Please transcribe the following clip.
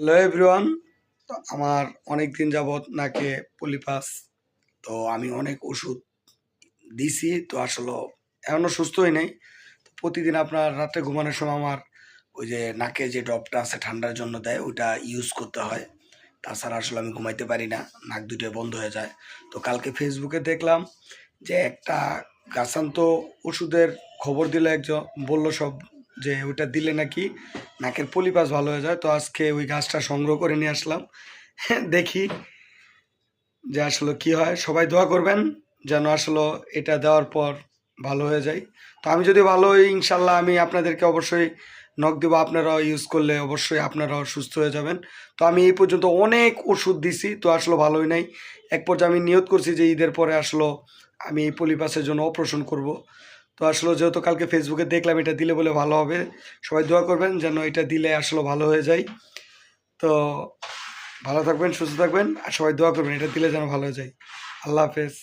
Hello everyone. তো আমার অনেক দিন যাবৎ নাকে পলিপাস। তো আমি অনেক ওষুধ দিছি, তো আসলে এখনো সুস্থ হই নাই। তো প্রতিদিন আপনার রাত্রে ঘুমানোর সময় আমার ওই যে নাকে যে ড্রপটা আছে ঠান্ডার জন্য দেয়, ওইটা ইউজ করতে হয়। তাছাড়া আসলে আমি ঘুমাইতে পারি না, নাক দুটোই বন্ধ হয়ে যায়। তো কালকে ফেসবুকে দেখলাম যে একটা গাছান্ত ওষুধের খবর দিল একজন, বলল সব যে ওইটা দিলে নাকি নাকের পলিপাস ভালো হয়ে যায়। তো আজকে ওই গাছটা সংগ্রহ করে নিয়ে আসলাম। দেখি যে আসলে কি হয়। সবাই দোয়া করবেন যেন আসলে এটা দেওয়ার পর ভালো হয়ে যায়। তো আমি যদি ভালো হই ইনশাল্লাহ আমি আপনাদেরকে অবশ্যই নক দেবো, আপনারাও ইউজ করলে অবশ্যই আপনারাও সুস্থ হয়ে যাবেন। তো আমি এই পর্যন্ত অনেক ওষুধ দিছি, তো আসলে ভালোই নাই। এক পর্যায়ে আমি নিয়ত করছি যে ঈদের পরে আসলে আমি এই পলিপাসের জন্য অপারেশন করব। তো আসলে যেহেতু কালকে ফেসবুকে দেখলাম এটা দিলে বলে ভালো হবে, সবাই দোয়া করবেন যেন এটা দিলে আসলে ভালো হয়ে যায়। তো ভালো থাকবেন, সুস্থ থাকবেন, আর সবাই দোয়া করবেন এটা দিলে যেন ভালো হয়ে যায়। আল্লাহ হাফেজ।